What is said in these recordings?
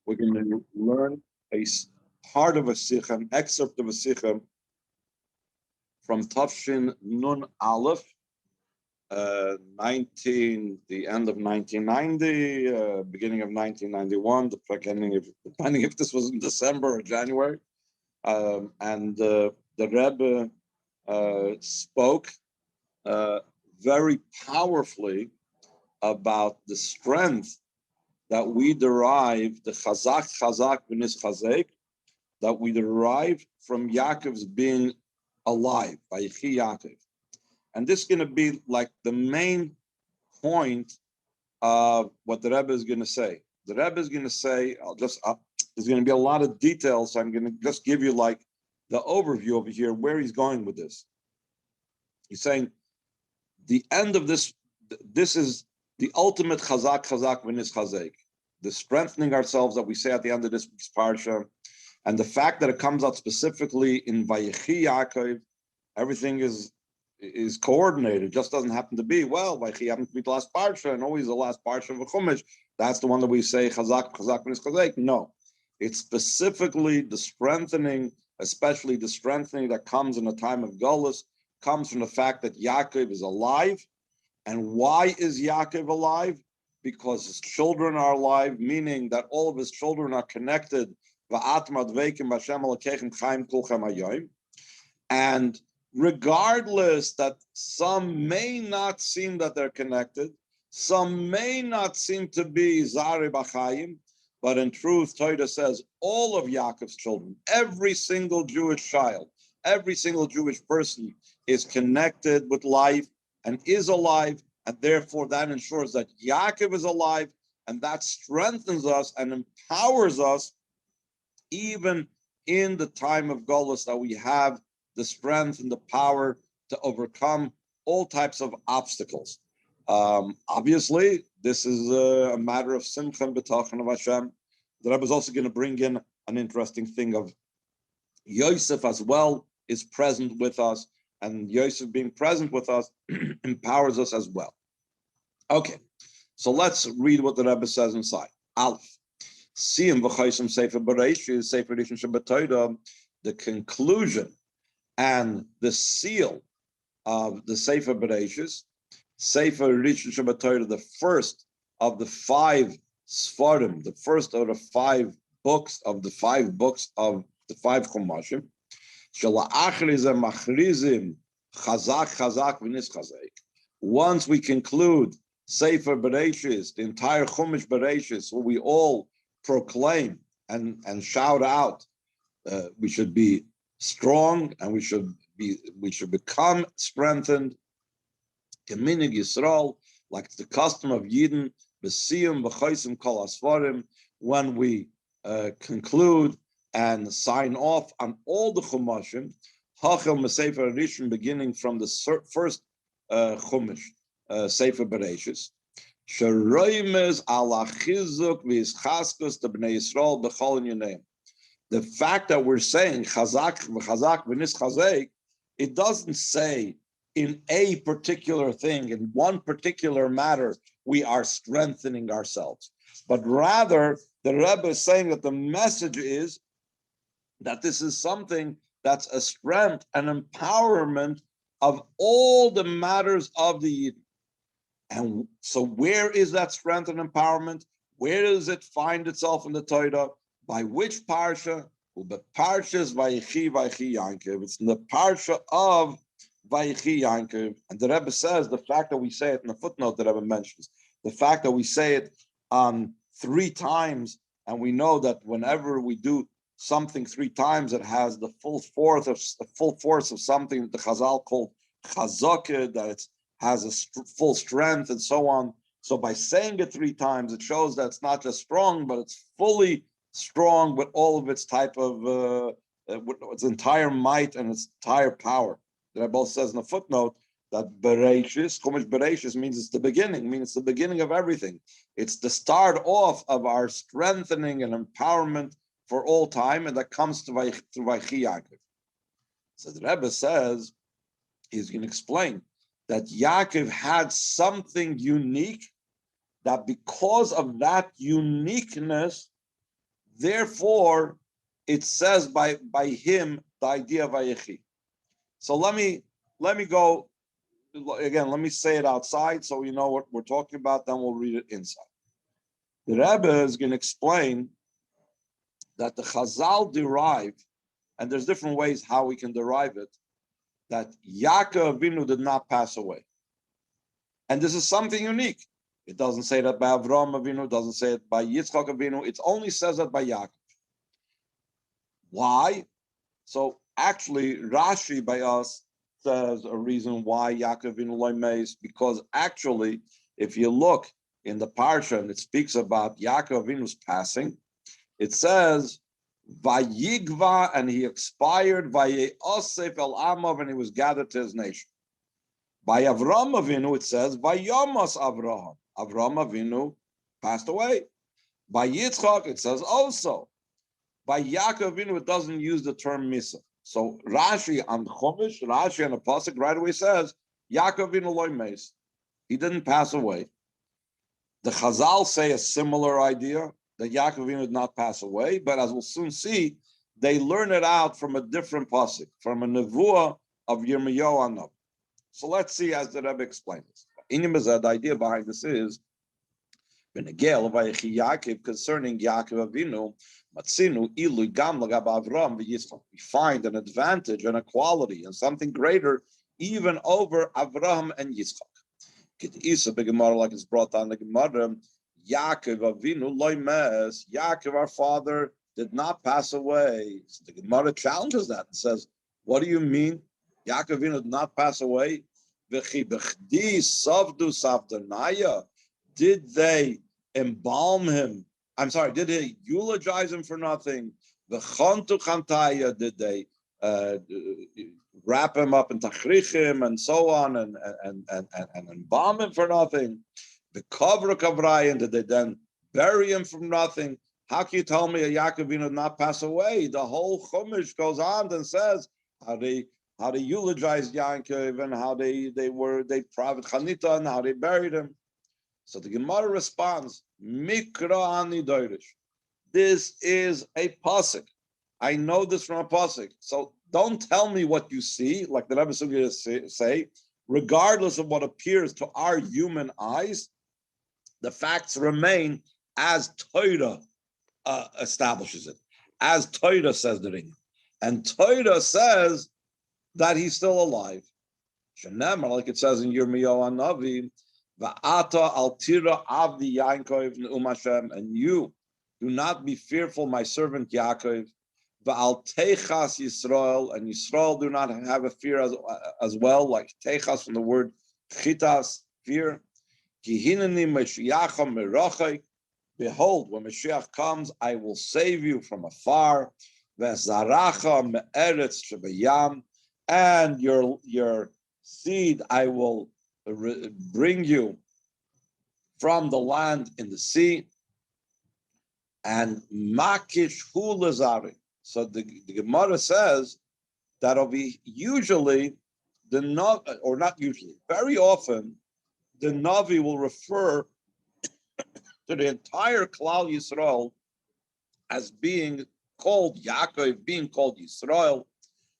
we're going to learn part of a Sicha, an excerpt of a Sicha from Tafshin Nun Aleph, the end of 1990, beginning of 1991, depending if this was in December or January. And the Rebbe spoke very powerfully about the strength that we derive, the Chazak v'nis Chazak, that we derive from Yaakov's being alive, Veyechi Yaakov. And this is going to be like the main point of what the Rebbe is going to say. The Rebbe is going to say, there's going to be a lot of details, so I'm going to just give you like the overview over here, where he's going with this. He's saying, the end of this is the ultimate Chazak v'nis Chazak, the strengthening ourselves that we say at the end of this week's Parsha, and the fact that it comes out specifically in Veyechi Yaakov, everything is coordinated. It just doesn't happen to be, Veyechi happens to be the last Parsha, and always the last Parsha of a Chumash. That's the one that we say Chazak v'nis Chazak. No, it's specifically the strengthening, especially the strengthening that comes in a time of Golus, comes from the fact that Yaakov is alive. And why is Yaakov alive? Because his children are alive, meaning that all of his children are connected. And regardless that some may not seem that they're connected, some may not seem to be Zari B'chaim, but in truth, Torah says all of Yaakov's children, every single Jewish child, every single Jewish person is connected with life and is alive, and therefore that ensures that Yaakov is alive, and that strengthens us and empowers us even in the time of Golus, that we have the strength and the power to overcome all types of obstacles. Obviously, this is a matter of Simcha and B'tachon of Hashem. The Rebbe is also going to bring in an interesting thing of Yosef as well is present with us, and Yosef being present with us empowers us as well. Okay, so let's read what the Rebbe says inside. Aleph. Siyum v'chaysim Sefer Bereishis, Sefer Rishon Shabbat, the conclusion and the seal of the Sefer Bereishis, Sefer Rishon Shabbat, the first of the 5 Sfarim, the first of the 5 books of the 5 books of the 5 Chumashim. Once we conclude Sefer Bereishis, the entire Chumash Bereishis, where we all proclaim and shout out, we should be strong and we should become strengthened. Keminig Yisrael, like the custom of Yidden, B'siyum v'chaysim kol asfarim, when we conclude and sign off on all the Chumashim, Hachel Mesefer Rishon, beginning from the first Chumash, Sefer Bereishis, Sheroimes ala chizuk v'yischaskus to Bnei Yisrael b'chol inyaneim. The fact that we're saying Chazak v'nis Chazak, it doesn't say in a particular thing, in one particular matter, we are strengthening ourselves. But rather, the Rebbe is saying that the message is that this is something that's a strength and empowerment of all the matters of the Yidden. And so where is that strength and empowerment? Where does it find itself in the Torah? By which Parsha? The Parshas Veyechi Yaakov. It's in the Parsha of Veyechi Yaakov. And the Rebbe says the fact that we say it in the footnote that Rebbe mentions, the fact that we say it 3 times, and we know that whenever we do something 3 times, it has the full force of something that the Chazal called Chazak, that it has a full strength and so on. So by saying it 3 times, it shows that it's not just strong, but it's fully strong with all of its type of its entire might and its entire power. The Rebbe says in the footnote that Bereishis, Chumash Bereishis, means it's the beginning, means it's the beginning of everything. It's the start off of our strengthening and empowerment for all time, and that comes to Veyechi Yaakov. So the Rebbe says, he's going to explain that Yaakov had something unique, that because of that uniqueness, Therefore, it says by him the idea of Veyechi. So let me go again. Let me say it outside so you know what we're talking about. Then we'll read it inside. The Rebbe is going to explain that the Chazal derive, and there's different ways how we can derive it, that Yaakov Avinu did not pass away. And this is something unique. It doesn't say that by Avraham Avinu, it doesn't say it by Yitzchak Avinu, it only says that by Yaakov. Why? So actually, Rashi by us says a reason why Yaakov Avinu loimeis, because actually, if you look in the Parsha and it speaks about Yaakov Avinu's passing, it says, Vayigva, and he expired, Vayosef el Amav, and he was gathered to his nation. By Avraham Avinu, it says, Vayomas Avraham. Avraham Avinu passed away. By Yitzchak, it says also. By Yaakov Avinu, it doesn't use the term Misa. So Rashi on Chumash, Rashi on the Pasuk right away says, Yaakov Avinu loimeis. He didn't pass away. The Chazal say a similar idea, that Yaakov Avinu did not pass away, but as we'll soon see, they learn it out from a different pasuk, from a nevuah of Yirmiyahu Hanavi. So let's see as the Rebbe explains this. The idea behind this is Yaakov, concerning Yaakov Avinu, we find an advantage and a quality and something greater even over Avraham and Yitzchak. Like it's brought down the Gemara, Yaakov Avinu loimes, Yaakov our father did not pass away. So the Gemara challenges that and says, what do you mean? Yaakov Avinu did not pass away? Did they embalm him? I'm sorry, did they eulogize him for nothing? Did they wrap him up in tachrichim and so on and embalm him for nothing? The cover of Kavrayan, did they then bury him from nothing? How can you tell me a Yaakov Avinu did not pass away? The whole Chumash goes on and says how they eulogized Yaakov and how they private Chanita and how they buried him. So the Gemara responds, Mikra ani doirish. This is a pasuk. I know this from a pasuk. So don't tell me what you see, like the Rebbe Sugya say, regardless of what appears to our human eyes, the facts remain as Torah establishes it, as Torah says the ring. And Torah says that he's still alive. Like it says in Yirmiyahu Hanavi, Va'ata al tira avdi Yaakov ne'um Hashem, and you do not be fearful, my servant Yaakov. Va'al techas Yisrael, and Yisrael do not have a fear as well, like techas from the word chitas, fear. Ki hineni Mashiach merachai. Behold, when Mashiach comes, I will save you from afar. Ve'zaracha me'eretz shebayam, and your seed I will bring you from the land in the sea. And makish hu lazari. So the Gemara says that'll be usually very often, the Navi will refer to the entire Klal Yisrael as being called Yaakov, being called Yisrael.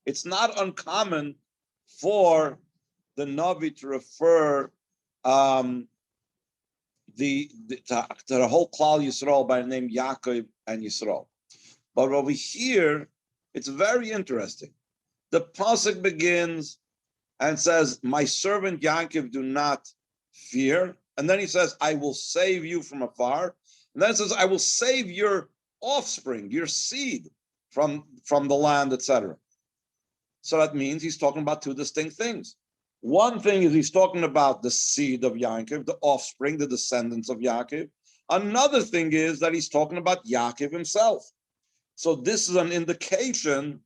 It's not uncommon for the Navi to refer to the whole Klal Yisrael by the name Yaakov and Yisrael. But over here, it's very interesting. The pasuk begins and says, my servant Yaakov do not fear. And then he says, I will save you from afar. And then it says, I will save your offspring, your seed from the land, etc. So that means he's talking about two distinct things. One thing is he's talking about the seed of Yaakov, the offspring, the descendants of Yaakov. Another thing is that he's talking about Yaakov himself. So this is an indication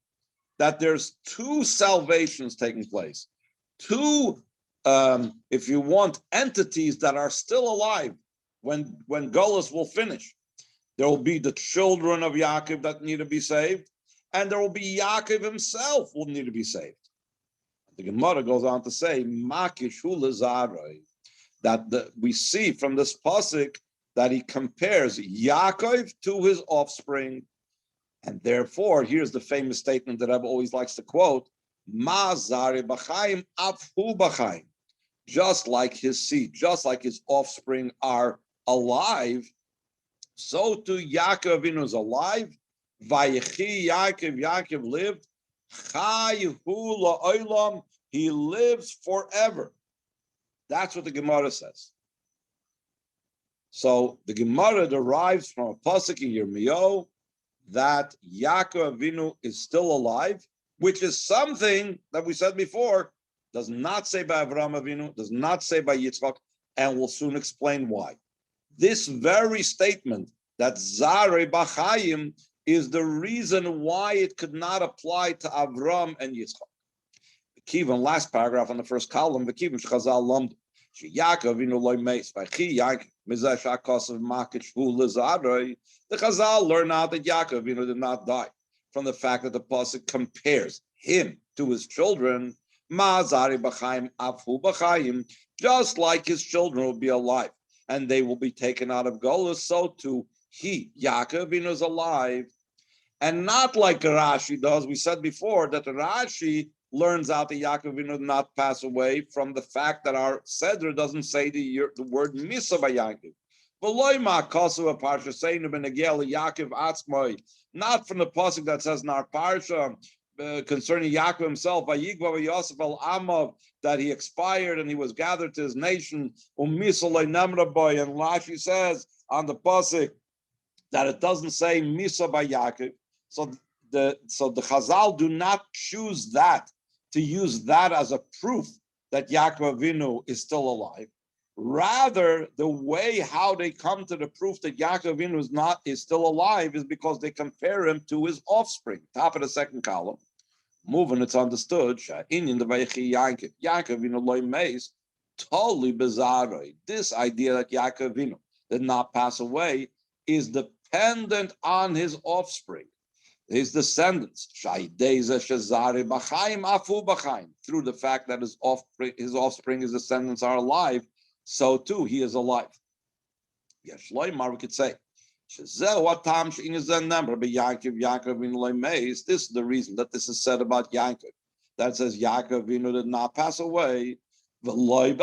that there's two salvations taking place. Two, if you want, entities that are still alive when Golus will finish. There will be the children of Yaakov that need to be saved, and there will be Yaakov himself will need to be saved. The Gemara goes on to say, that we see from this pasuk that he compares Yaakov to his offspring. And therefore, here's the famous statement that Rebbe always likes to quote, Ma zari b'chaim afhu b'chaim. Just like his seed, just like his offspring are alive, so too Yaakov Avinu is alive. Vayechi Yaakov lived. Chayhu la'olam, he lives forever. That's what the Gemara says. So the Gemara derives from a pasuk in Yirmiyahu that Yaakov Avinu is still alive, which is something that we said before, does not say by Avraham Avinu, does not say by Yitzchak, and we'll soon explain why. This very statement that Zarei B'Chaim is the reason why it could not apply to Avram and Yitzchak. The Kivan, last paragraph on the first column, the Kivan Chazal Lamd, Yaakov Avinu loy meis, Vayechi Yaakov Mizeh Shakasav Makich Hu Lezarei. The Chazal learn out that Yaakov Avinu did not die from the fact that the pasuk compares him to his children. Ma Zarei B'Chaim Afhu B'Chaim, just like his children will be alive and they will be taken out of Golus, so too he, Yaakov Avinu, is alive. And not like Rashi does. We said before that Rashi learns out that Yaakov Avinu did not pass away from the fact that our Seder doesn't say the word Misa by Yaakov. Not from the pasuk that says in our Parsha concerning Yaakov himself, that he expired and he was gathered to his nation. And Rashi says on the pasuk that it doesn't say Misa by Yaakov. So the Chazal do not choose that to use that as a proof that Yaakov Avinu is still alive. Rather, the way how they come to the proof that Yaakov Avinu is still alive is because they compare him to his offspring. Top of the second column. Moving, it's understood. In the Veyechi Yaakov Avinu loy meis totally bizarre. This idea that Yaakov Avinu did not pass away is dependent on his offspring, his descendants. Through the fact that his offspring, his descendants are alive, so too he is alive. Yes, we could say, this is the reason that this is said about Yaakov. That says Yaakov Avinu did not pass away. Why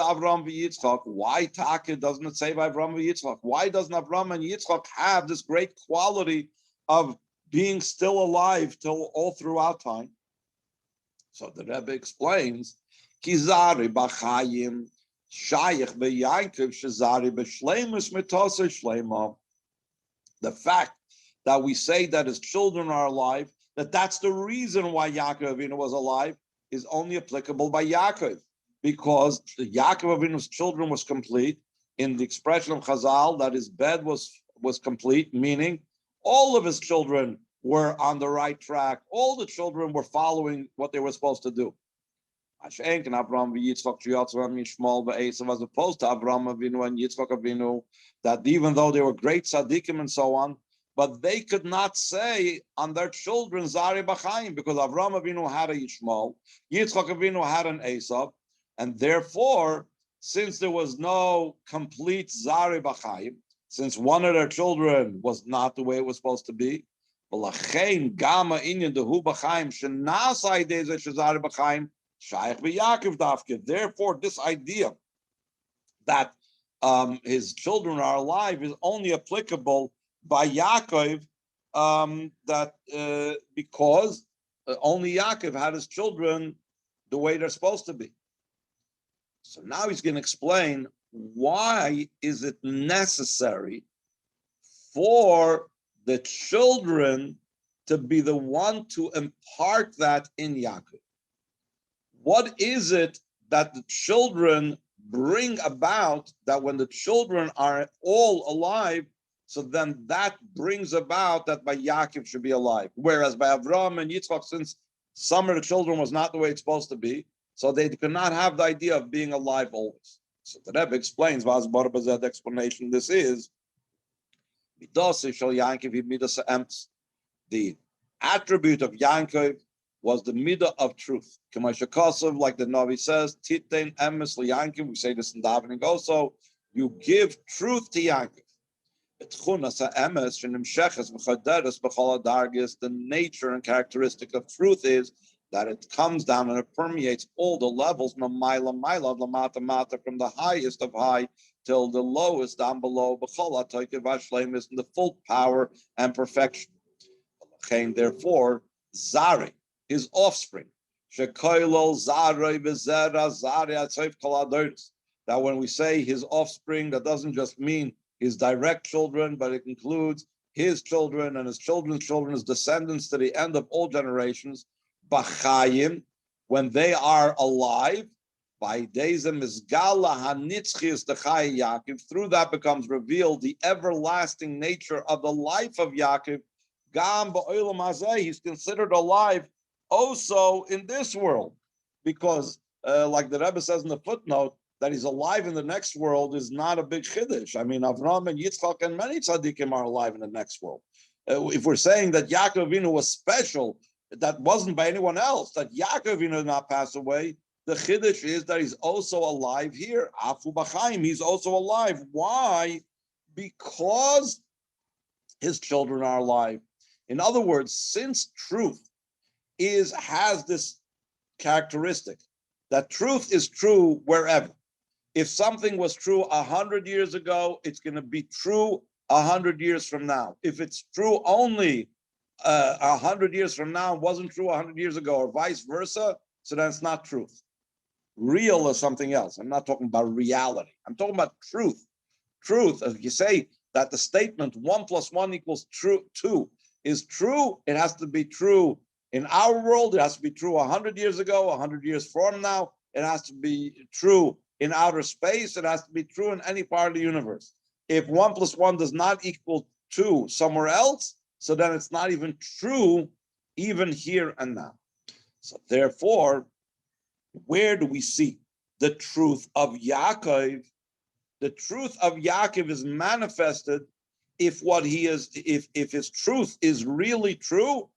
Taka doesn't it say by Avram and Yitzchak? Why doesn't Avram and Yitzchak have this great quality of being still alive till all throughout time? So the Rebbe explains, Kizari b'chayim shayich b'Yaakov shezari b'shleimus mitosei shleima. The fact that we say that his children are alive, that's the reason why Yaakov Avinu was alive, is only applicable by Yaakov, because Yaakov Avinu's children was complete in the expression of Chazal that his bed was complete, meaning all of his children were on the right track. All the children were following what they were supposed to do. As opposed to Avram Avinu and Yitzchak Avinu, that even though they were great tzaddikim and so on, but they could not say on their children Zarei B'Chaim, because Avram Avinu had a Yishmael, Yitzchak Avinu had an Esav, and therefore, since there was no complete Zarei B'Chaim, since one of their children was not the way it was supposed to be, therefore, this idea that his children are alive is only applicable by Yaakov, because only Yaakov had his children the way they're supposed to be. So now he's going to explain why is it necessary for the children to be the one to impart that in Yaakov. What is it that the children bring about that when the children are all alive, so then that brings about that by Yaakov should be alive. Whereas by Avram and Yitzchak, since some of the children was not the way it's supposed to be, so they could not have the idea of being alive always. So the Rebbe explains, the explanation this is, the attribute of Yaakov was the midah of truth. Like the Navi says, Titein emes liYaakov, we say this in davening also, you give truth to Yaakov. The nature and characteristic of truth is that it comes down and it permeates all the levels, from the highest of high till the lowest down below, in the full power and perfection. Therefore, Zari, his offspring, that when we say his offspring, that doesn't just mean his direct children, but it includes his children and his children's children, his descendants to the end of all generations, Bachayim, when they are alive, by Dezem Izgala Hanitzchius Techai Yaakov, through that becomes revealed the everlasting nature of the life of Yaakov. Gam ba'olam hazeh, he's considered alive also in this world, because like the Rebbe says in the footnote, that he's alive in the next world is not a big chiddush. I mean, Avram and Yitzchak and many tzaddikim are alive in the next world. If we're saying that Yaakov Avinu was special, that wasn't by anyone else, that Yaakov Avinu did not pass away, the chiddush is that he's also alive here. Afu b'chaim, he's also alive. Why? Because his children are alive. In other words, since truth has this characteristic, that truth is true wherever. If something was true 100 years ago, it's going to be true 100 years from now. If it's true only 100 years from now, wasn't true 100 years ago, or vice versa, so then it's not truth. Real is something else. I'm not talking about reality. I'm talking about truth. Truth, if you say that the statement 1 + 1 = 2 is true, it has to be true in our world. It has to be true 100 years ago, 100 years from now. It has to be true in outer space. It has to be true in any part of the universe. If 1 + 1 does not equal 2 somewhere else, so then it's not even true even here and now. So therefore, where do we see the truth of Yaakov? The truth of Yaakov is manifested if what he is, if his truth is really true,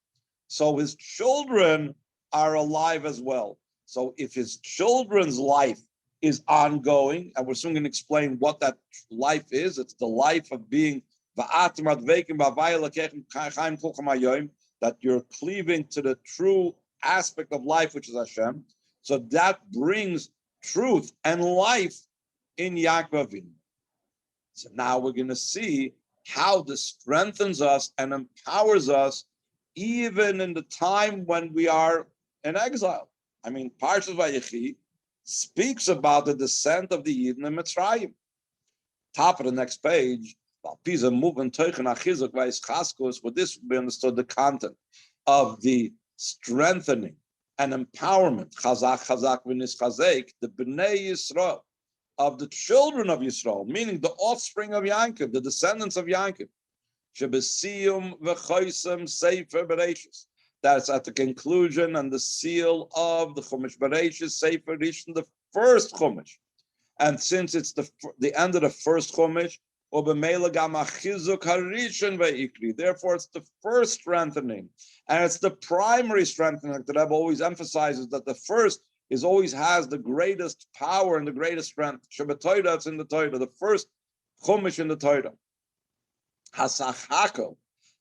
so his children are alive as well. So if his children's life is ongoing, and we're soon going to explain what that life is, it's the life of being that you're cleaving to the true aspect of life, which is Hashem. So that brings truth and life in Yaakov Avinu. So now we're going to see how this strengthens us and empowers us even in the time when we are in exile. I mean, Parsha Veyechi speaks about the descent of the Yidden in Mitzrayim. Top of the next page, with this we understood the content of the strengthening and empowerment, Chazak v'nis Chazak, the Bnei Yisrael, of the children of Yisrael, meaning the offspring of Yaakov, the descendants of Yaakov. Shebesiyum v'choisem sefer Bereshis. That's at the conclusion and the seal of the Chumash Bereshis, Sefer Rishon, the first Chumash. And since it's the end of the first Chumash, therefore it's the first strengthening. And it's the primary strengthening that the Rebbe always emphasizes, that the first always has the greatest power and the greatest strength. Shabbat Torah, it's in the Torah, the first Chumash in the Torah. Hasachako,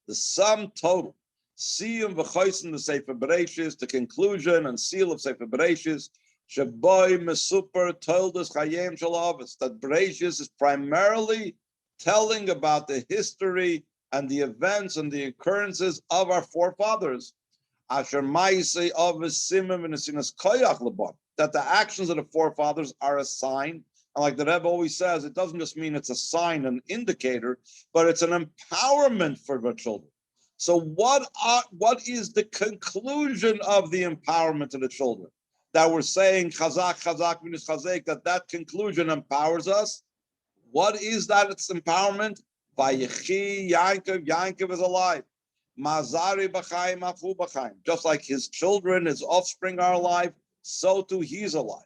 the sum total, Siyum v'choisim the Sefer Bereshis, the conclusion and seal of Sefer Bereshis, Shaboy Mesuper Toldos Chayim Shalavos, that Bereshis is primarily telling about the history and the events and the occurrences of our forefathers. Asher Ma'aseh Avos Simim v'Nesinas Koyach Lebon, that the actions of the forefathers are a sign. And like the Rebbe always says, it doesn't just mean it's a sign, an indicator, but it's an empowerment for the children. So what is the conclusion of the empowerment of the children? That we're saying Chazak v'nis Chazak, that conclusion empowers us. What is that? It's empowerment. Vayechi Yaakov is alive. Mazari b'chaim afu b'chaim. Just like his children, his offspring are alive, so too he's alive.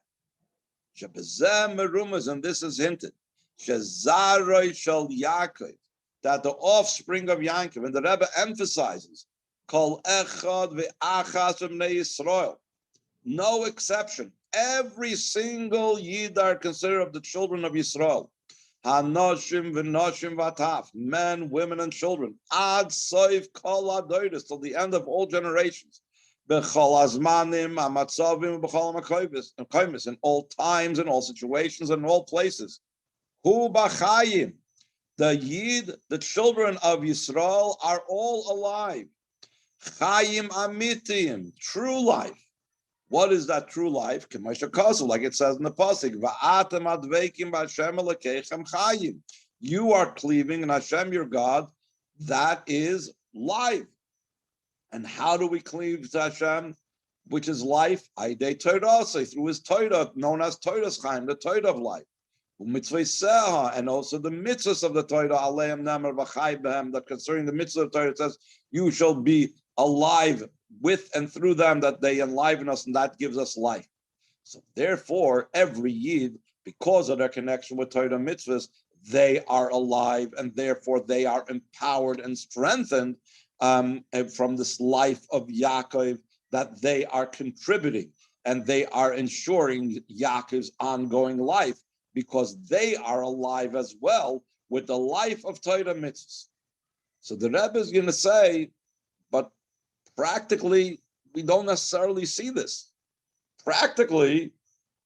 Shebezeh merumas, and this is hinted. Shezaroi shel Yaakov, that the offspring of Yaakov, and the Rebbe emphasizes, Kol echad ve'achas v'bnei Yisrael, no exception. Every single Yid are considered of the children of Yisrael. Hanoshim v'noshim v'ataf, men, women, and children. Ad soif kol adoides, till the end of all generations. B'chol azmanim, amatzavim, b'chol amakoymis, in all times, in all situations, and in all places. Hu b'chayim, the Yid, the children of Yisrael, are all alive. Chayim amitiyim, true life. What is that true life? Like it says in the pasuk, "Va'atem adveikim b'Hashem Elokeichem chayim." You are cleaving in Hashem, your God. That is life. And how do we cleave to Hashem, which is life? Aidei Torah, through His Torah, known as Torah's Chaim, the Torah of life. And also the mitzvahs of the Torah, aleim nemer v'chai behem, that concerning the mitzvah of the Torah, it says, you shall be alive with and through them, that they enliven us, and that gives us life. So therefore, every Yid, because of their connection with Torah mitzvahs, they are alive, and therefore they are empowered and strengthened from this life of Yaakov, that they are contributing, and they are ensuring Yaakov's ongoing life, because they are alive as well with the life of Torah mitzvahs. So the Rebbe is going to say, but practically, we don't necessarily see this. Practically,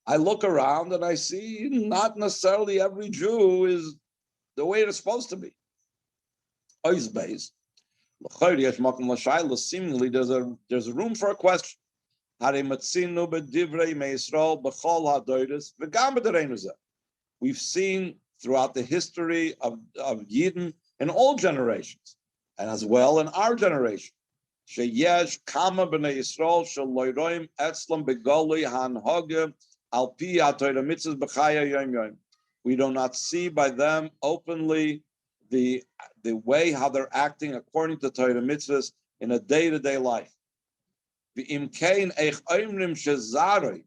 I look around and I see not necessarily every Jew is the way it's supposed to be. Seemingly, there's a room for a question. We've seen throughout the history of Yidden in all generations, and as well in our generation. Sheyesh kama b'nei Yisrael shel loyroim etzlam begoli hanhoge al pi ha'torah mitzvahs b'chaya yom yom. We do not see by them openly the way how they're acting according to Torah mitzvahs in a day-to-day life. V'im kein eich oimrim shezarei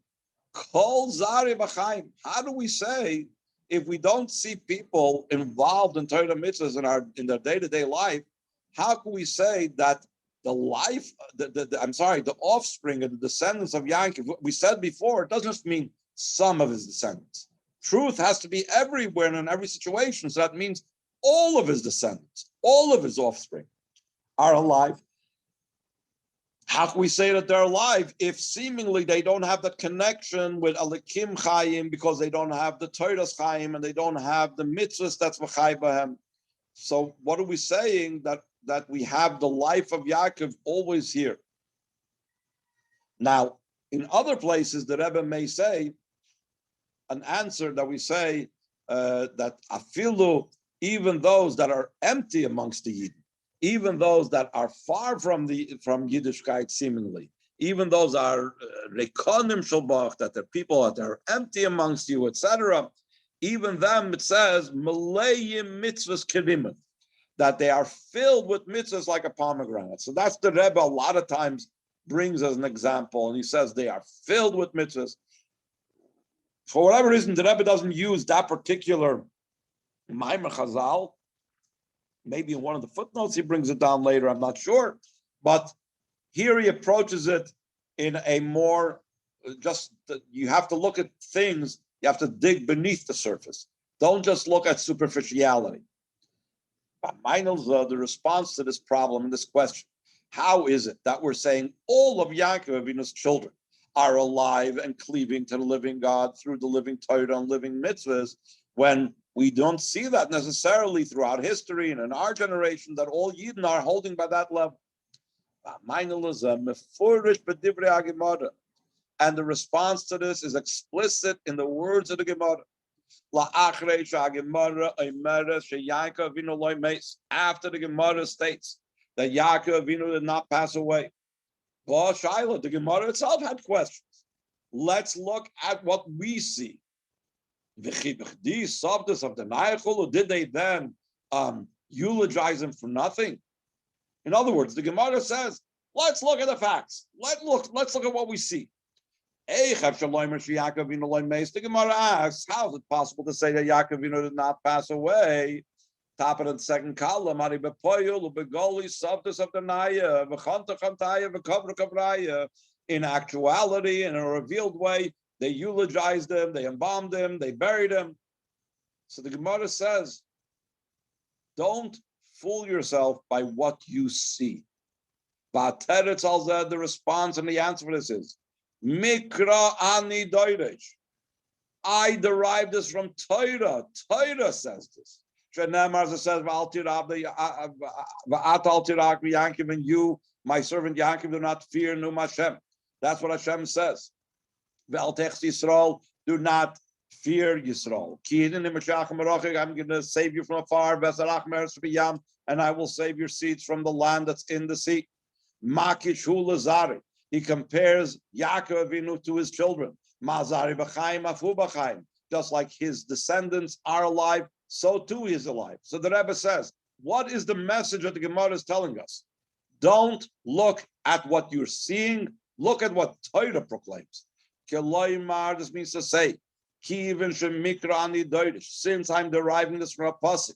kol zarei b'chaim. How do we say, if we don't see people involved in Torah mitzvahs in their day-to-day life, how can we say that the offspring and the descendants of Yaakov, we said before, it doesn't just mean some of his descendants. Truth has to be everywhere and in every situation. So that means all of his descendants, all of his offspring are alive. How can we say that they're alive if seemingly they don't have that connection with Alikim Chaim, because they don't have the Torah's Chaim and they don't have the mitzvahs that's V'chai B'hem? So what are we saying? That we have the life of Yaakov always here. Now, in other places, the Rebbe may say an answer that we say that afilu, even those that are empty amongst the Yidden, even those that are far from Yiddishkeit seemingly, even those are rekonim shalbach, that the people that are empty amongst you, etc. Even them, it says maleyim mitzvahs kerimim, that they are filled with mitzvahs like a pomegranate. So that's the Rebbe a lot of times brings as an example, and he says they are filled with mitzvahs. For whatever reason, the Rebbe doesn't use that particular Maimer Chazal. Maybe in one of the footnotes he brings it down later, I'm not sure. But here he approaches it in a more, you have to look at things, you have to dig beneath the surface. Don't just look at superficiality. The response to this problem and this question, how is it that we're saying all of Yaakov Avinu's children are alive and cleaving to the living God through the living Torah and living mitzvahs, when we don't see that necessarily throughout history and in our generation, that all Yidden are holding by that level? And the response to this is explicit in the words of the Gemara. After the Gemara states that Yaakov Avinu did not pass away, the Gemara itself had questions. Let's look at what we see. Did they then eulogize him for nothing? In other words, the Gemara says, let's look at the facts. Let's look at what we see. The Gemara asks, how is it possible to say that Yaakov Avinu did not pass away? Top of the second column, in actuality, in a revealed way, they eulogized him, they embalmed him, they buried him. So the Gemara says, don't fool yourself by what you see. The response and the answer for this is, Mikra ani doiresh. I derive this from Torah. Torah says this. Shenemar, as it says, and you, my servant Yaakov, do not fear Num Hashem. That's what Hashem says. V'altech Yisrael, do not fear Yisrael. I'm going to save you from afar, and I will save your seeds from the land that's in the sea. Makish hu lazari. He compares Yaakov Avinu to his children. Mazari b'chaim afu b'chaim. Just like his descendants are alive, so too he is alive. So the Rebbe says, what is the message that the Gemara is telling us? Don't look at what you're seeing. Look at what Torah proclaims. This means to say, since I'm deriving this from a pasuk,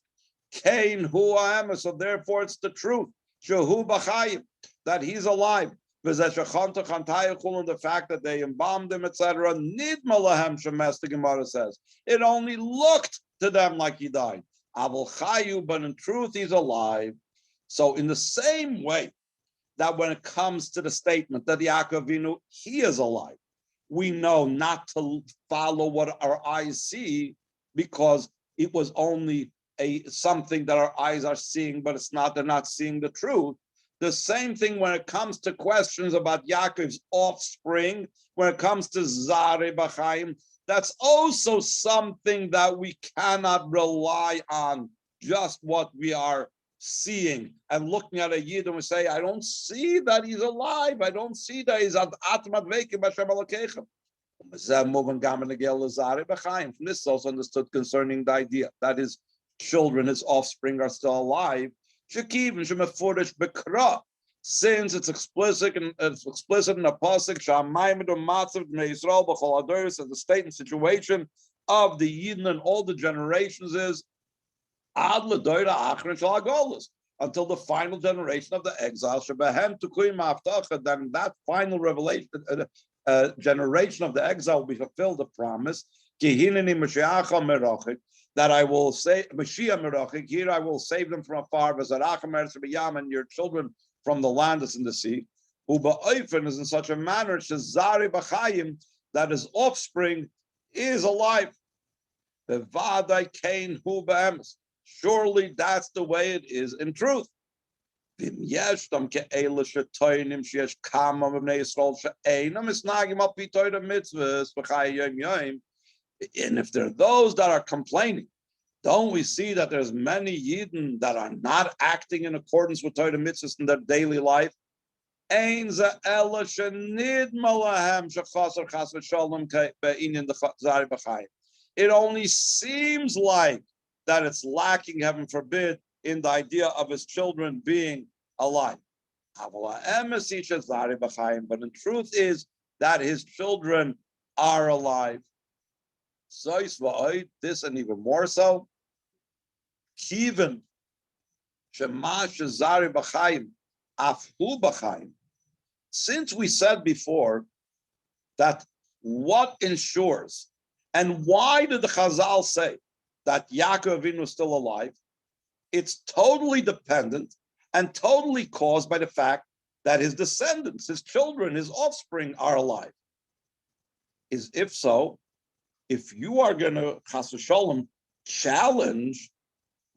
so therefore it's the truth. That he's alive. And the fact that they embalmed him, etc. The Gemara says. It only looked to them like he died. But in truth, he's alive. So in the same way that when it comes to the statement that Yaakov Avinu, he is alive, we know not to follow what our eyes see, because it was only something that our eyes are seeing, but they're not seeing the truth. The same thing when it comes to questions about Yaakov's offspring, when it comes to Zare B'chaim, that's also something that we cannot rely on just what we are seeing and looking at a Yid and we say, I don't see that he's alive. I don't see that he's at Atmat Veyechi B'Shem Elokeichem. From this is also understood concerning the idea that his children, his offspring, are still alive. Since it's explicit in the pasuk, and the state and situation of the Yidden and all the generations is until the final generation of the exile. Then that final revelation, generation of the exile will be fulfilled the promise. That I will say Mashiach Merachik, here I will save them from afar, and your children from the land that's in the sea. Uba is in such a manner that his offspring is alive. Surely that's the way it is in truth. And if there are those that are complaining, don't we see that there's many Yidden that are not acting in accordance with Torah mitzvahs in their daily life? It only seems like that it's lacking, heaven forbid, in the idea of his children being alive. But in truth is that his children are alive. This and even more so. Since we said before that what ensures, and why did the Chazal say that Yaakov Avinu is still alive? It's totally dependent and totally caused by the fact that his descendants, his children, his offspring are alive. If so, if you are going to, Chas v'Sholem, challenge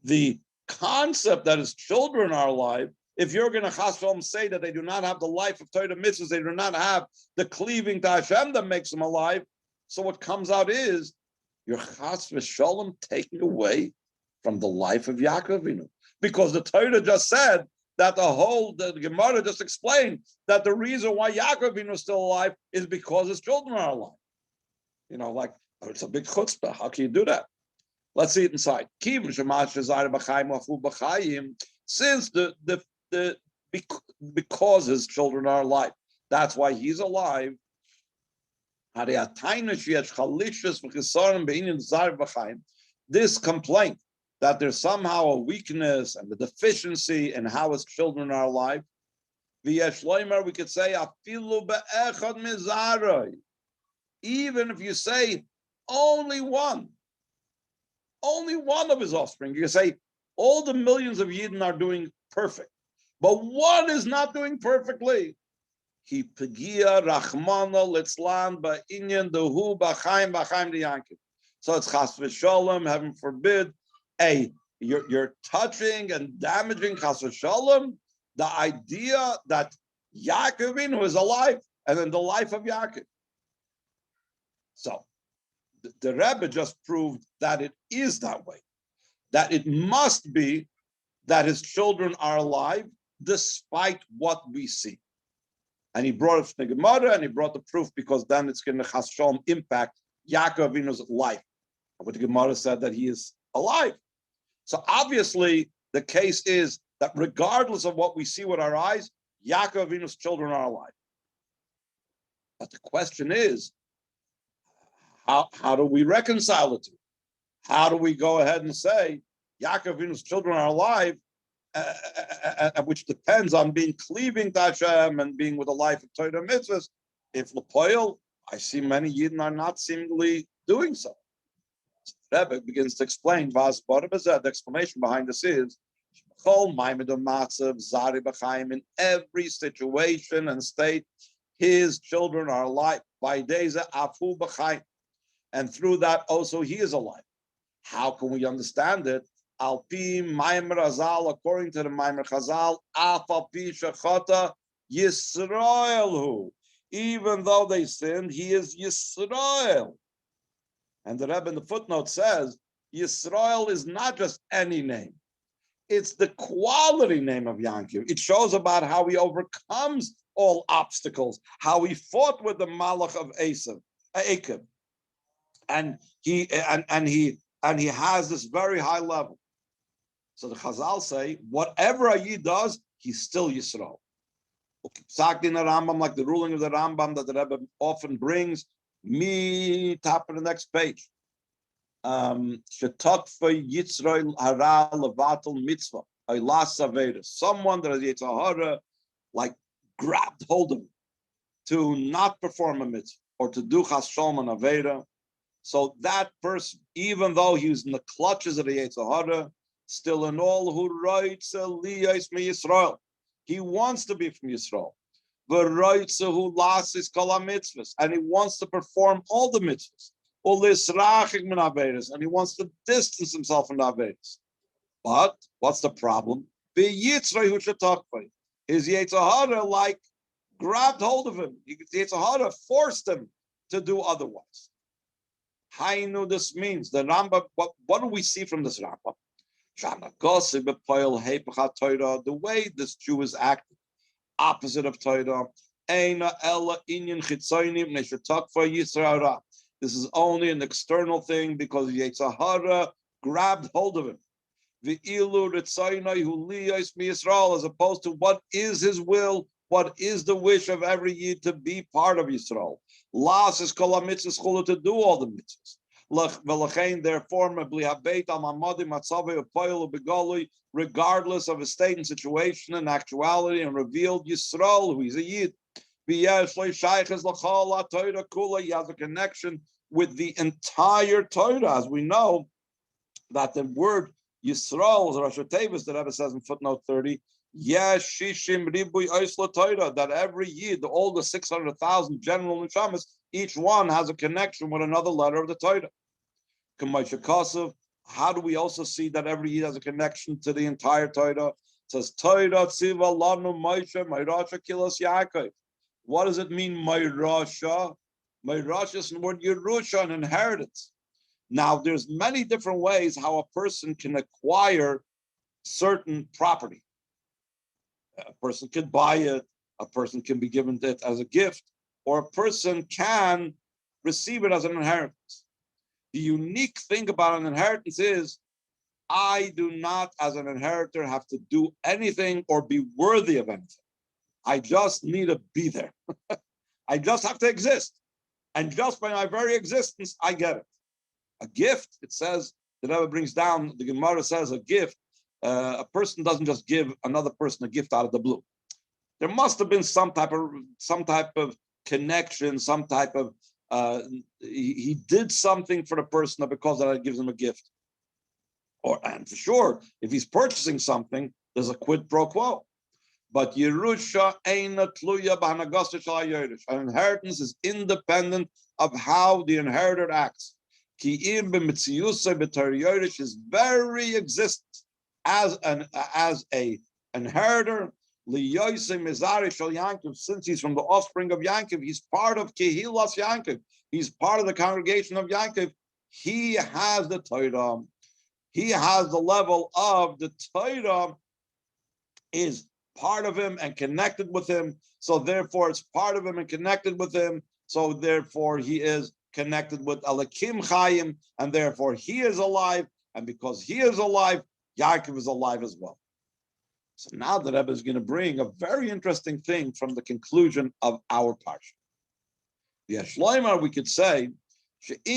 the concept that his children are alive, if you're going to, Chas v'Sholem, say that they do not have the life of Torah mitzvahs, they do not have the cleaving to Hashem that makes them alive, so what comes out is you're Chas v'Sholem taking away from the life of Yaakov Avinu. Because the Torah just said that the Gemara just explained that the reason why Yaakov Avinu is still alive is because his children are alive. Like, it's a big chutzpah. How can you do that? Let's see it inside. Since because his children are alive, that's why he's alive. This complaint that there's somehow a weakness and a deficiency in how his children are alive, we could say, even if you say only one, Only one of his offspring. You can say all the millions of Yidden are doing perfect, but one is not doing perfectly. He pegia rachmana litzlan ba'inyan dehu b'chaim diyankim. So it's chas v'sholem, heaven forbid. You're touching and damaging chas v'sholem the idea that Yaakov is alive and in the life of Yaakov. So the Rebbe just proved that it is that way, that it must be that his children are alive despite what we see. And he brought it from the Gemara, and he brought the proof because then it's going to chas v'sholem impact Yaakov Avinu's life. But the Gemara said that he is alive. So obviously the case is that regardless of what we see with our eyes, Yaakov Avinu's children are alive. But the question is, how do we reconcile the two? How do we go ahead and say Yaakov Avinu's children are alive, which depends on being cleaving to Hashem and being with a life of Torah mitzvahs? If L'Poel, I see many Yidden are not seemingly doing so. So Rebbe begins to explain, the explanation behind this is, in every situation and state, his children are alive. And through that also he is alive. How can we understand it? Alpi Maimer Azal, according to the Maimer Chazal, Afapi Shechata Yisraelhu. Even though they sinned, he is Yisrael. And the Rebbe in the footnote says, Yisrael is not just any name. It's the quality name of Yaakov. It shows about how he overcomes all obstacles, how he fought with the Malach of Yaakov. And he has this very high level. So the Chazal say, whatever a Yid does, he's still Yisrael. In the Rambam, like the ruling of the Rambam that the Rebbe often brings, top of the next page. Someone that has Yitzhahara, like grabbed hold of him to not perform a mitzvah or to do chas shalom and aveda. So that person, even though he was in the clutches of the Yitzhahara, still in all who writes Eliyas mi Yisrael, he wants to be from Yisrael. Who lasis kol mitzvahs, and he wants to perform all the mitzvahs. And he wants to distance himself from the avedas. But what's the problem? His Yitzhahara like grabbed hold of him. Yitzhahara forced him to do otherwise. Hainu, this means the Rambam. What do we see from this Rambam? The way this Jew is acting, opposite of Torah. This is only an external thing because Yitzhahara grabbed hold of him. As opposed to what is his will, what is the wish of every Yid to be part of Yisrael. Las is kol mitzvahs to do all the mitzvahs. Therefore, regardless of his state and situation and actuality, and revealed Yisrael, who is a Yid. He has a connection with the entire Torah, as we know that the word Yisrael is Rosh Tevis, the Rebbe says in footnote 30. That every Yid, all the 600,000 general neshamas, each one has a connection with another letter of the Torah. How do we also see that every Yid has a connection to the entire Torah? It says Torah tziva lanu Moshe Ma'irasha kilos Yaakov. What does it mean, Ma'irasha? Ma'irasha is the word Yerusha, an inheritance. Now, there's many different ways how a person can acquire certain property. A person can buy it, a person can be given it as a gift, or a person can receive it as an inheritance. The unique thing about an inheritance is I do not, as an inheritor, have to do anything or be worthy of anything. I just need to be there. I just have to exist. And just by my very existence, I get it. A gift, it says, the Rebbe brings down, the Gemara says a gift, a person doesn't just give another person a gift out of the blue. There must have been some type of connection, some type of he did something for the person because that gives him a gift. And for sure, if he's purchasing something, there's a quid pro quo. But Yerusha eina tluya b'hanagas shel hayorish. An inheritance is independent of how the inheritor acts. Ki im b'mitziyusay b'tar his very existence as a inheritor. Liyoisei mizari shel Yaakov, since he's from the offspring of Yaakov, he's part of Kehilas Yaakov. He's part of the congregation of Yaakov. He has the Torah. He has the level of the Torah is part of him and connected with him. So therefore, it's part of him and connected with him. So therefore, he is connected with Alakim Chaim, and therefore he is alive. And because he is alive, Yaakov is alive as well. So now the Rebbe is going to bring a very interesting thing from the conclusion of our Parsha. The Shloimar, we could say, this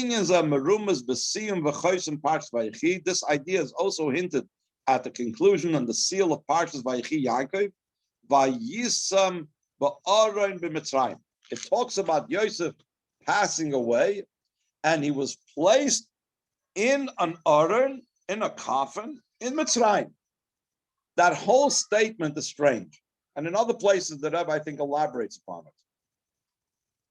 idea is also hinted at the conclusion and the seal of Parshas Veyechi Yaakov. It talks about Yosef passing away, and he was placed in an aron, in a coffin, in Mitzrayim. That whole statement is strange. And in other places, the Rebbe, I think, elaborates upon it.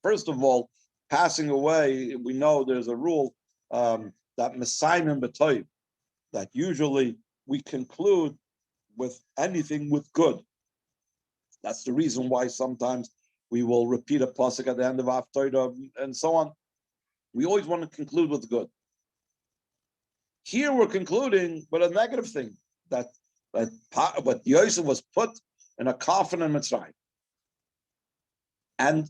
First of all, passing away, we know there's a rule that Mesayim b'toiv, that usually we conclude with anything with good. That's the reason why sometimes we will repeat a pasuk at the end of Haftarah and so on. We always want to conclude with good. Here we're concluding with a negative thing, that Yosef was put in a coffin in Mitzrayim. And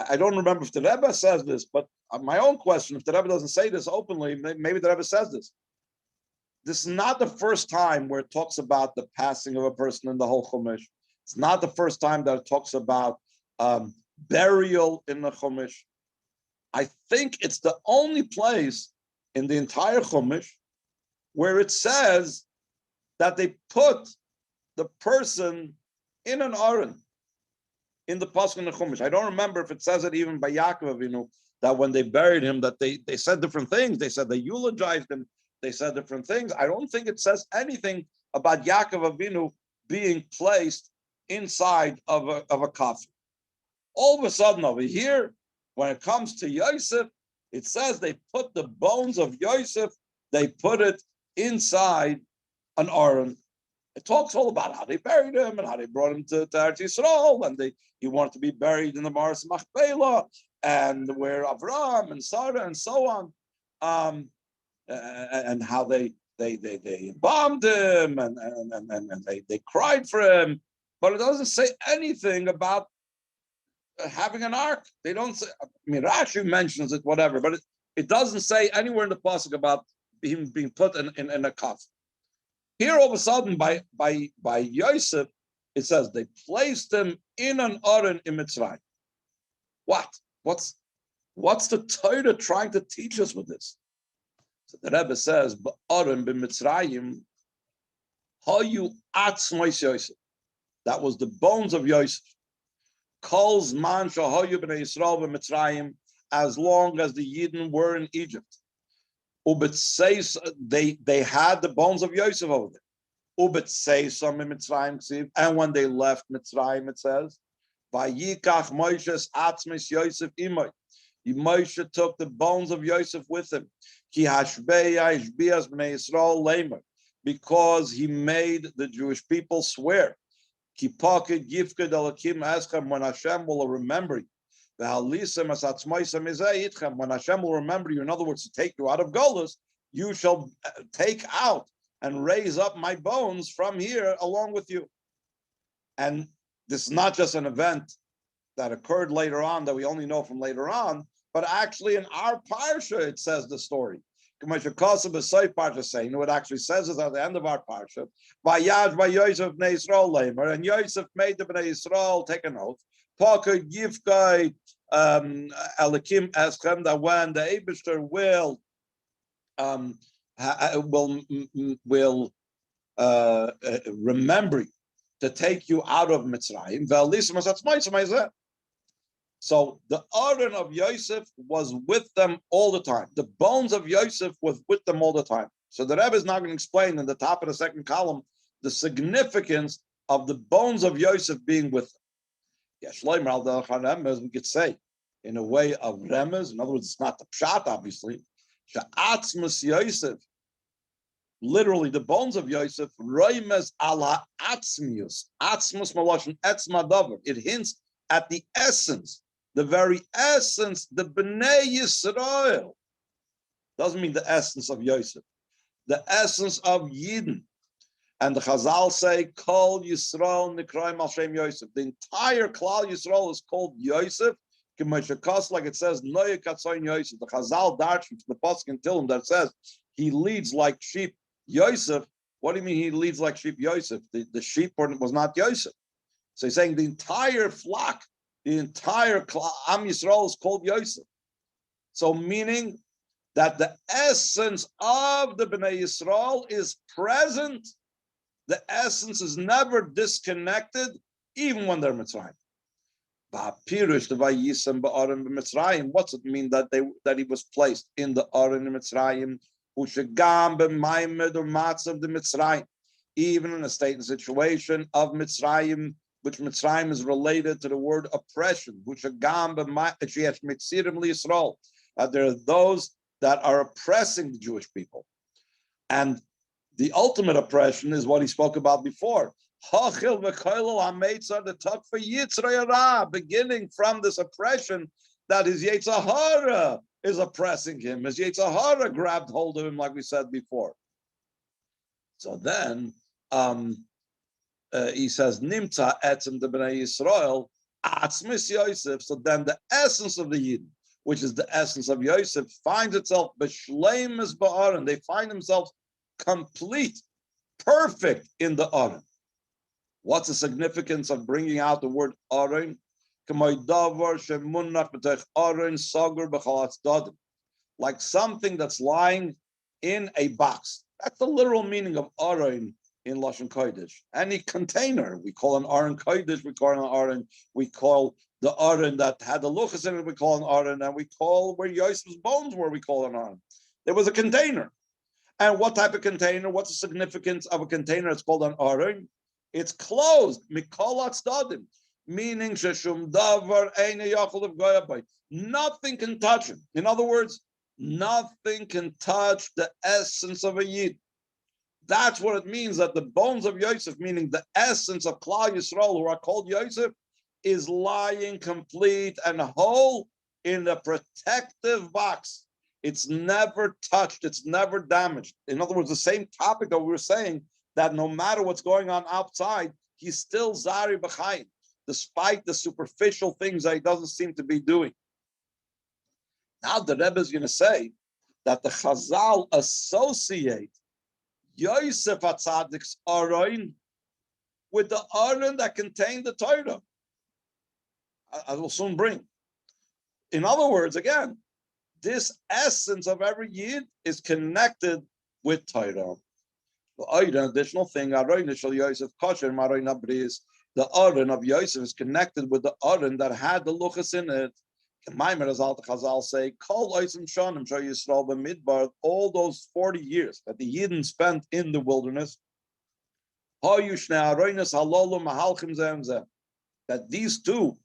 I don't remember if the Rebbe says this, but my own question, if the Rebbe doesn't say this openly, maybe the Rebbe says this. This is not the first time where it talks about the passing of a person in the whole Chumash. It's not the first time that it talks about burial in the Chumash. I think it's the only place in the entire Chumash where it says that they put the person in an aron in the pasuk in the Chumash. I don't remember if it says it even by Yaakov Avinu, that when they buried him, that they said different things. They said they eulogized him. They said different things. I don't think it says anything about Yaakov Avinu being placed inside of a coffin. All of a sudden over here, when it comes to Yosef, it says they put the bones of Yosef, they put it inside an aron. It talks all about how they buried him and how they brought him to Eretz Yisrael, and he wanted to be buried in the Maras Machpelah, and where Avraham and Sarah and so on, and how they bombed him and they cried for him, but it doesn't say anything about having an ark. They don't say. I mean, Rashi mentions it, whatever, but it doesn't say anywhere in the pasuk about him being put in a coffin. Here, all of a sudden, by Yosef, it says they placed him in an aron in Mitzrayim. What? What's the Torah trying to teach us with this? So the Rebbe says, "Ba'aron b'Mitzrayim, hayu atzmos Yosef." That was the bones of Yosef. Kol's man shahayu b'nei Yisrael b'Mitzrayim, as long as the Yidden were in Egypt. Ubet says they had the bones of Yosef over there. Ubet says some in Mitzrayim, and when they left Mitzrayim, it says, "Vayikach Moshe's atzmis Yosef imoy." Moshe took the bones of Yosef with him. Ki hashbeya ishbias b'nei Yisrael leimer, because he made the Jewish people swear. Ki paked yifked alakim eschem, when Hashem will remember you. When Hashem will remember you, in other words, to take you out of Golus, you shall take out and raise up my bones from here along with you. And this is not just an event that occurred later on that we only know from later on, but actually in our Parsha it says the story. What actually says is at the end of our Parsha, and Yosef made the Bnei Yisrael take an oath. Elikim Eschem, that when the Eibishter will remember you to take you out of Mitzrayim. So the aron of Yosef was with them all the time. The bones of Yosef was with them all the time. So the Rebbe is now going to explain in the top of the second column the significance of the bones of Yosef being with him. Yes, we could say, in a way of remez. In other words, it's not the pshat, obviously. She'atzmus Yosef, literally the bones of Yosef, roimez ala atzmius, atzmus maloshin etzma davar. It hints at the essence, the very essence, the Bnei Yisrael. Doesn't mean the essence of Yosef, the essence of Yidden. And the Chazal say, Kol Yisrael Nikraim Al Shem Yosef. The entire Klal Yisrael is called Yosef, like it says, Noye Katzoin Yosef. The Chazal darshan to the pasuk in Tillim that says he leads like sheep Yosef. What do you mean he leads like sheep Yosef? The sheep was not Yosef. So he's saying the entire flock, the entire Am Yisrael is called Yosef. So meaning that the essence of the Bnei Yisrael is present. The essence is never disconnected, even when they're Mitzrayim. What's it mean that he was placed in the Aron in Mitzrayim? Of the Mitzrayim, even in a state and situation of Mitzrayim, which Mitzrayim is related to the word oppression. There are those that are oppressing the Jewish people, and the ultimate oppression is what he spoke about before. The talk for Yitzrayara, beginning from this oppression that his Yetzer Hara is oppressing him. His Yetzer Hara grabbed hold of him, like we said before. So then he says, Nimtza etzem de b'nei Yisrael, atzmis Yosef. So then the essence of the Yidden, which is the essence of Yosef, finds itself b'shleimus ba'aron. They find themselves complete, perfect in the Aron. What's the significance of bringing out the word Aron? Like something that's lying in a box. That's the literal meaning of Aron in Lashon Kodesh. Any container, we call an Aron Kodesh, we call an Aron, we call the Aron that had the luchas in it, we call an Aron, and we call where Yosef's bones were, we call an Aron. There was a container. And what type of container? What's the significance of a container? It's called an Aron. It's closed, mikol atzdadim, meaning sheshum davar eine yachol of goyabay. Nothing can touch him. In other words, nothing can touch the essence of a Yid. That's what it means that the bones of Yosef, meaning the essence of Klal Yisrael, who are called Yosef, is lying complete and whole in a protective box. It's never touched. It's never damaged. In other words, the same topic that we were saying, that no matter what's going on outside, he's still Zari B'chaim, despite the superficial things that he doesn't seem to be doing. Now the Rebbe is going to say that the Chazal associate Yosef HaTzadik's Aron with the Aron that contained the Torah. I will soon bring. In other words, again, this essence of every Yid is connected with Torah. An additional thing, the Aron of Yosef is connected with the Aron that had the luchas in it. As the Chazal say, all those 40 years that the Yidden spent in the wilderness, that these two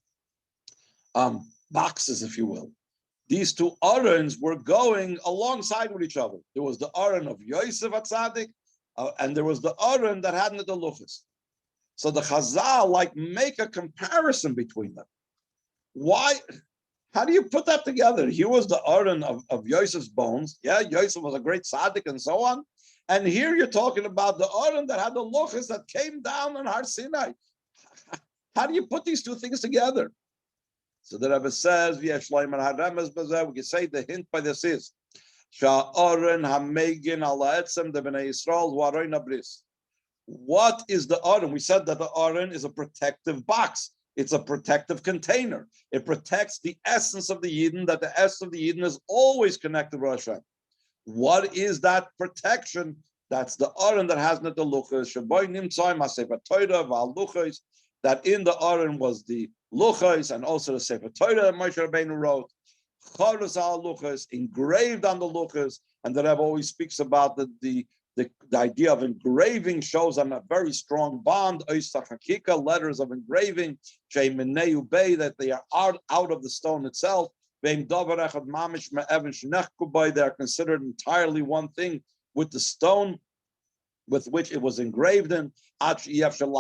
boxes, if you will, these two Arons were going alongside with each other. There was the Aron of Yosef HaTzadik, and there was the Aron that had the luchas. So the Chazal make a comparison between them. Why? How do you put that together? Here was the Aron of Yosef's bones. Yeah, Yosef was a great tzaddik and so on. And here you're talking about the Aron that had the luchas that came down on Har Sinai. How do you put these two things together? So the Rebbe says, we can say the hint by this is, what is the Aron? We said that the Aron is a protective box. It's a protective container. It protects the essence of the Yidden, that the essence of the Yidden is always connected with Hashem. What is that protection? That's the Aron that has not the luchas. That in the Aron was the luchas and also the Sefer Torah that Moshe Rabbeinu wrote. Choros al luchas, engraved on the luchas, and the Rebbe always speaks about the idea of engraving shows on a very strong bond. Letters of engraving, that they are out of the stone itself. They are considered entirely one thing with the stone with which it was engraved in, until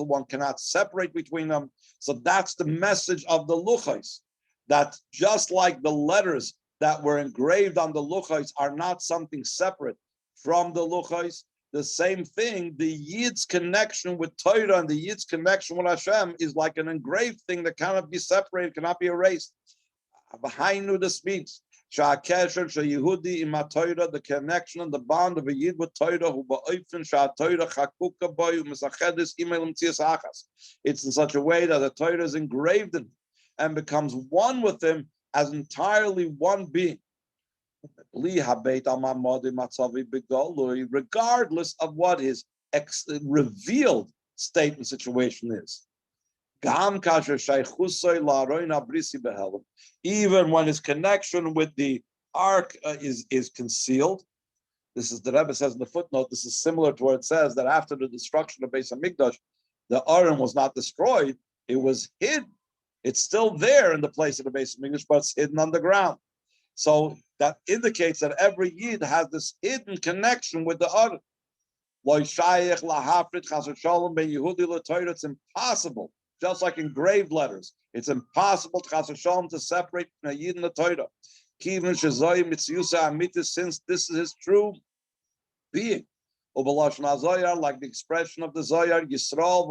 one cannot separate between them. So that's the message of the luchos, that just like the letters that were engraved on the luchos are not something separate from the luchos, the same thing, the Yid's connection with Torah and the Yid's connection with Hashem is like an engraved thing that cannot be separated, cannot be erased. This means the connection and the bond of a Yid with Torah, it's in such a way that the Torah is engraved in and becomes one with him as entirely one being, regardless of what his revealed state and situation is. Even when his connection with the ark is concealed. This is the Rebbe says in the footnote, this is similar to where it says that after the destruction of Beis HaMikdash, the Aron was not destroyed, it was hid. It's still there in the place of the Beis HaMikdash, but it's hidden underground. So that indicates that every Yid has this hidden connection with the Aron. It's impossible, just like engraved letters, it's impossible to separate a Yid and the Torah. Since this is his true being. Like the expression of the Zohar, Yisrael,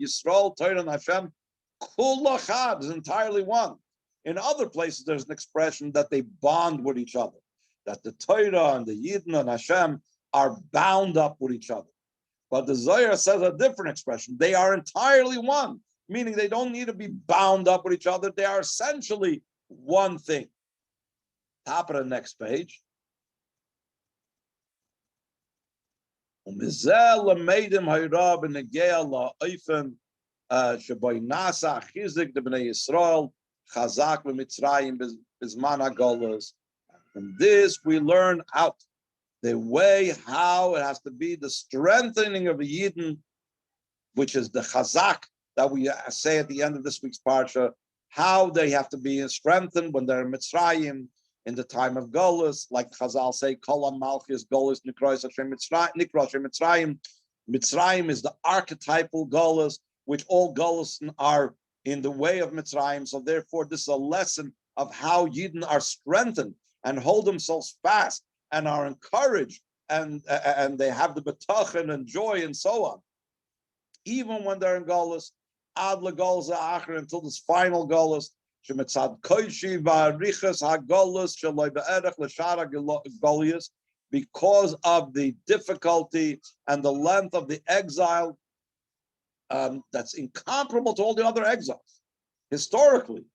Yisrael, Torah, and Hashem, Kul Lachad is entirely one. In other places, there's an expression that they bond with each other, that the Torah and the Yidden and Hashem are bound up with each other. But the Zohar says a different expression. They are entirely one, meaning they don't need to be bound up with each other. They are essentially one thing. Top of the next page. Chazak v'Mitzrayim bizman Golus. From this we learn out the way how it has to be the strengthening of the Yidden, which is the Chazak that we say at the end of this week's Parsha, how they have to be strengthened when they're in Mitzrayim in the time of Golus, like Chazal say, Kol Malchus Golus Nikros Hashem Mitzrayim. Mitzrayim is the archetypal Golus, which all Golus are in the way of Mitzrayim. So therefore, this is a lesson of how Yidden are strengthened and hold themselves fast and are encouraged and they have the betachin and joy and so on. Even when they're in Golus, ad legolza acher, until this final Golus, shemitzad koishi va'arichas ha'Golus shaloi be'erech l'shara Golius, because of the difficulty and the length of the exile, that's incomparable to all the other exiles. Historically,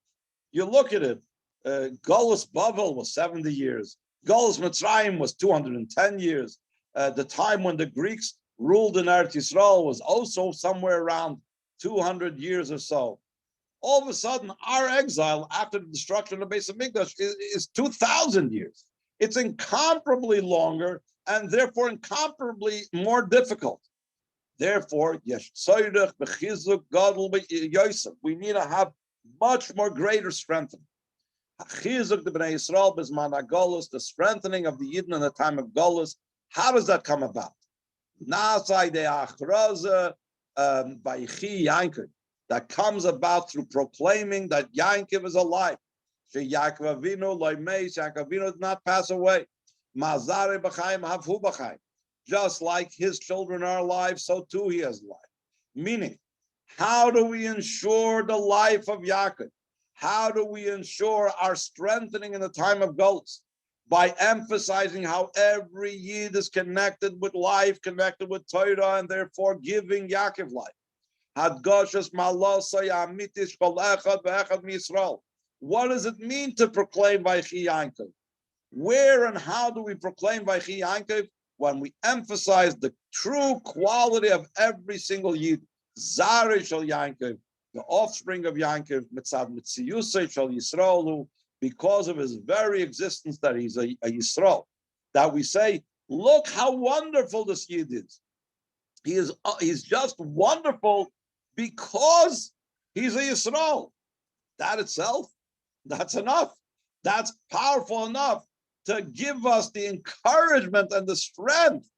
you look at it, Golus Bavel was 70 years. Golus Mitzrayim was 210 years. The time when the Greeks ruled in Eretz Yisrael was also somewhere around 200 years or so. All of a sudden, our exile after the destruction of Beis HaMikdash is 2,000 years. It's incomparably longer and therefore incomparably more difficult. Therefore, we need to have much more greater strengthening. The strengthening of the Yidden in the time of Golus. How does that come about? That comes about through proclaiming that Yaakov is alive. Yaakov did not pass away. Just like his children are alive, so too he is alive. Meaning, how do we ensure the life of Yaakov? How do we ensure our strengthening in the time of Golus? By emphasizing how every Yid is connected with life, connected with Torah, and therefore giving Yaakov life. What does it mean to proclaim Veyechi Yaakov? Where and how do we proclaim Veyechi Yaakov? When we emphasize the true quality of every single Yid, Zare Shal Yaakov, the offspring of Yaakov, Mitzad Mitziyusei Shal Yisraelu, because of his very existence that he's a Yisrael, that we say, look how wonderful this Yid is. He's just wonderful because he's a Yisrael. That itself, that's enough. That's powerful enough to give us the encouragement and the strength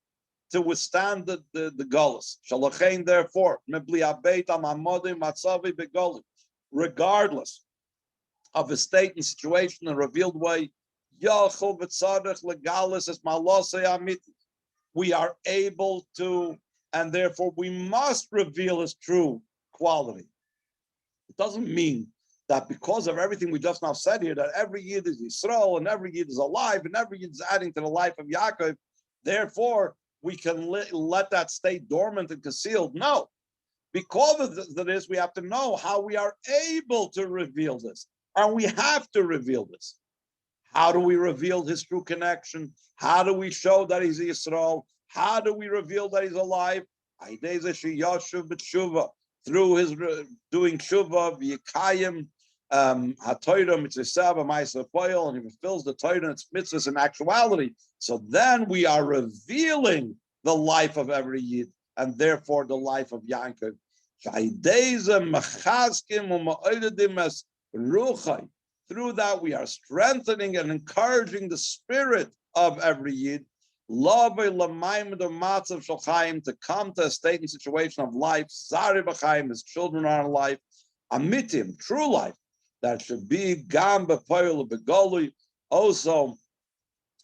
to withstand the Golus. Shalachein, therefore, regardless of his state and situation in a revealed way, we are able to, and therefore we must reveal his true quality. It doesn't mean that because of everything we just now said here, that every Yid is Yisrael and every Yid is alive and every Yid is adding to the life of Yaakov. Therefore, we can let that stay dormant and concealed. No. Because of this, we have to know how we are able to reveal this. And we have to reveal this. How do we reveal his true connection? How do we show that he's Yisrael? How do we reveal that he's alive? Through his doing Shuvah, V'yikayim, HaTorah, Mitzvah, Ma'aser Poel, and he fulfills the Torah and its mitzvahs in actuality. So then we are revealing the life of every Yid, and therefore the life of Yaakov. Through that, we are strengthening and encouraging the spirit of every Yid to come to a state and situation of life. His children are in life. Amitim, true life, that should be gam b'poel b'golui, also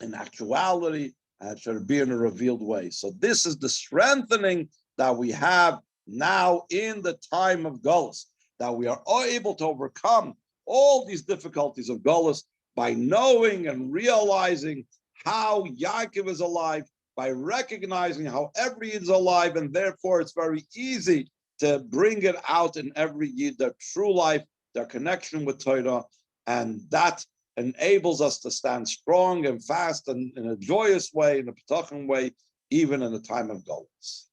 in actuality, and it should be in a revealed way. So this is the strengthening that we have now in the time of Golus, that we are able to overcome all these difficulties of Golus by knowing and realizing how Yaakov is alive, by recognizing how every Yid is alive, and therefore it's very easy to bring it out in every Yid, their true life, their connection with Torah, and that enables us to stand strong and fast and in a joyous way, in a petachim way, even in the time of Golus.